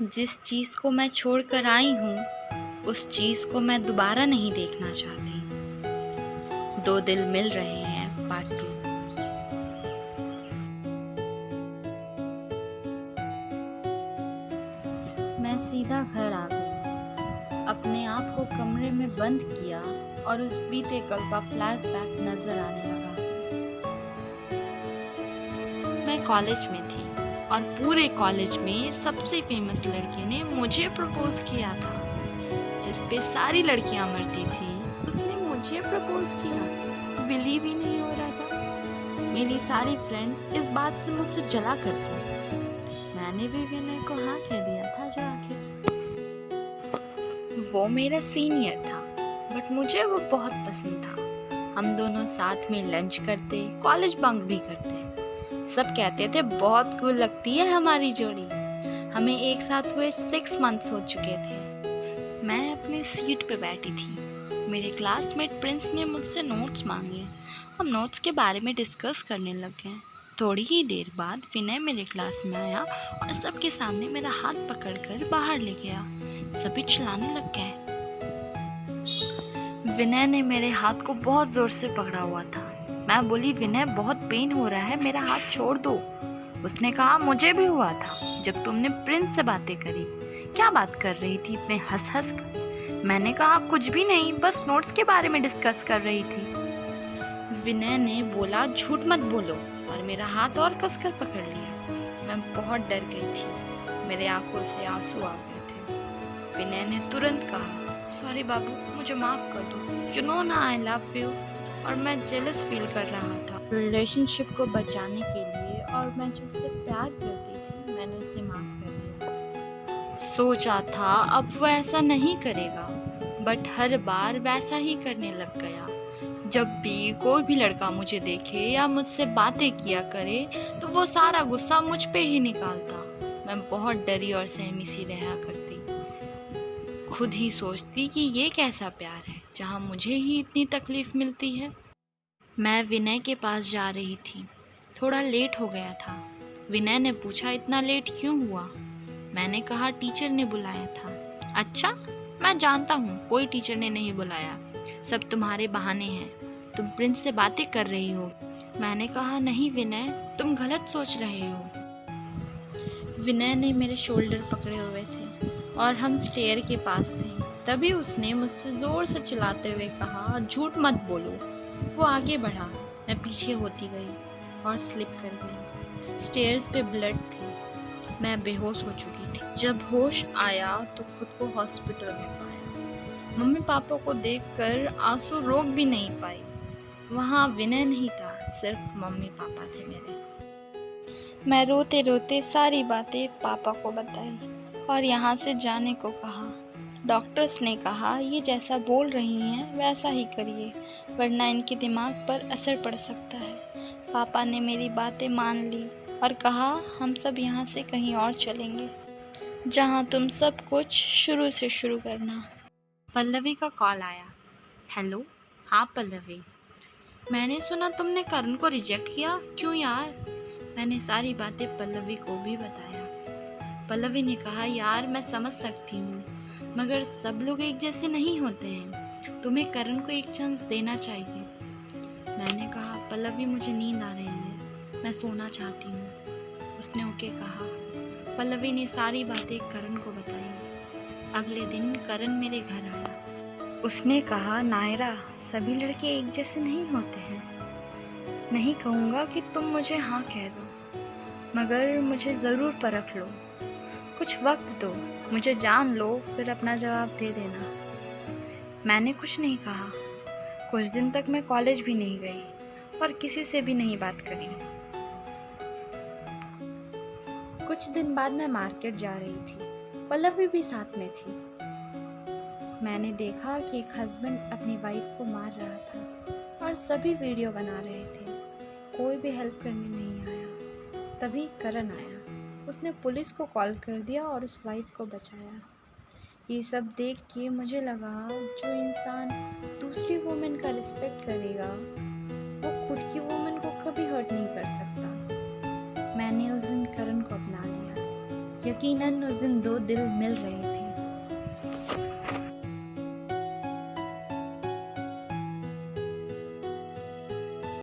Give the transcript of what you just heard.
जिस चीज़ को मैं छोड़ कर आई हूँ उस चीज़ को मैं दोबारा नहीं देखना चाहती। दो दिल मिल रहे हैं पार्ट 2। मैं सीधा घर आ गई, अपने आप को कमरे में बंद किया और उस बीते कल का फ्लैशबैक नजर आने लगा। मैं कॉलेज में थी और पूरे कॉलेज में सबसे फेमस लड़के ने मुझे प्रपोज किया था। जिस पे सारी लड़कियां मरती थी उसने मुझे प्रपोज किया। बिलीव ही नहीं हो रहा था। मेरी सारी फ्रेंड्स इस बात से मुझसे जला करती। मैंने भी विनय को हाँ कह दिया था जो आखिर। वो मेरा सीनियर था बट मुझे वो बहुत पसंद था। हम दोनों साथ में लंच करते, कॉलेज बंक भी करते। सब कहते थे बहुत कूल लगती है हमारी जोड़ी। हमें एक साथ हुए 6 मंथ्स हो चुके थे। मैं अपनी सीट पे बैठी थी। मेरे क्लासमेट प्रिंस ने मुझसे नोट्स मांगे। हम नोट्स के बारे में डिस्कस करने लग गए। थोड़ी ही देर बाद विनय मेरे क्लास में आया और सबके सामने मेरा हाथ पकड़कर बाहर ले गया। सभी चिल्लाने लग गए। विनय ने मेरे हाथ को बहुत जोर से पकड़ा हुआ था। मैं बोली, विनय बहुत पेन हो रहा है, मेरा हाथ छोड़ दो। उसने कहा, मुझे भी हुआ था जब तुमने प्रिंस से बातें करी। क्या बात कर रही थी इतने हंस हंस कर? मैंने कहा, कुछ भी नहीं, बस नोट्स के बारे में डिस्कस कर रही थी। विनय ने बोला, झूठ मत बोलो, और मेरा हाथ और कसकर पकड़ लिया। मैं बहुत डर गई थी। मेरे आंखों से आंसू आ गए थे। विनय ने तुरंत कहा, सॉरी बाबू, मुझे माफ कर दो। यू नो ना आई लव यू। और मैं जेलस फील कर रहा था रिलेशनशिप को बचाने के लिए, और मैं जो उससे प्यार करती थी मैंने उसे माफ कर दिया। सोचा था अब वो ऐसा नहीं करेगा, बट हर बार वैसा ही करने लग गया। जब भी कोई भी लड़का मुझे देखे या मुझसे बातें किया करे तो वो सारा गुस्सा मुझ पे ही निकालता। मैं बहुत डरी और सहमी सी रहा करती। खुद ही सोचती कि ये कैसा प्यार है जहाँ मुझे ही इतनी तकलीफ मिलती है। मैं विनय के पास जा रही थी। थोड़ा लेट हो गया था। विनय ने पूछा, इतना लेट क्यों हुआ? मैंने कहा, टीचर ने बुलाया था। अच्छा, मैं जानता हूँ कोई टीचर ने नहीं बुलाया, सब तुम्हारे बहाने हैं। तुम प्रिंस से बातें कर रही हो। मैंने कहा, नहीं विनय, तुम गलत सोच रहे हो। विनय ने मेरे शोल्डर पकड़े हुए थे और हम स्टेयर के पास थे। तभी उसने मुझसे जोर से चिल्लाते हुए कहा, झूठ मत बोलो। वो आगे बढ़ा। मैं पीछे होती गई और स्लिप कर गई। स्टेयर्स पे ब्लड थे। मैं बेहोश हो चुकी थी। जब होश आया तो खुद को हॉस्पिटल में पाया। मम्मी पापा को देखकर आंसू रोक भी नहीं पाई। वहाँ विनय नहीं था, सिर्फ मम्मी पापा थे मेरे। मैं रोते रोते सारी बातें पापा को बताई और यहाँ से जाने को कहा। डॉक्टर्स ने कहा, ये जैसा बोल रही हैं वैसा ही करिए, वरना इनके दिमाग पर असर पड़ सकता है। पापा ने मेरी बातें मान ली और कहा, हम सब यहाँ से कहीं और चलेंगे जहाँ तुम सब कुछ शुरू से शुरू करना। पल्लवी का कॉल आया। हेलो। हाँ पल्लवी, मैंने सुना तुमने करण को रिजेक्ट किया, क्यों यार? मैंने सारी बातें पल्लवी को भी बताया। पल्लवी ने कहा, यार मैं समझ सकती हूँ, मगर सब लोग एक जैसे नहीं होते हैं। तुम्हें करण को एक चांस देना चाहिए। मैंने कहा, पल्लवी मुझे नींद आ रही है, मैं सोना चाहती हूँ। उसने ओके कहा। पल्लवी ने सारी बातें करण को बताई। अगले दिन करण मेरे घर आया। उसने कहा, नायरा, सभी लड़के एक जैसे नहीं होते हैं। नहीं कहूँगा कि तुम मुझे हाँ कह दो, मगर मुझे ज़रूर परख लो। कुछ वक्त दो, मुझे जान लो, फिर अपना जवाब दे देना। मैंने कुछ नहीं कहा। कुछ दिन तक मैं कॉलेज भी नहीं गई और किसी से भी नहीं बात करी। कुछ दिन बाद मैं मार्केट जा रही थी। पल्लवी भी साथ में थी। मैंने देखा कि एक हस्बैंड अपनी वाइफ को मार रहा था और सभी वीडियो बना रहे थे। कोई भी हेल्प करने नहीं आया। तभी करण आया। उसने पुलिस को कॉल कर दिया और उस वाइफ को बचाया। ये सब देख के मुझे लगा, जो इंसान दूसरी वुमेन का रिस्पेक्ट करेगा वो खुद की वुमेन को कभी हर्ट नहीं कर सकता। मैंने उस दिन करण को अपना लिया। यकीनन उस दिन दो दिल मिल रहे थे।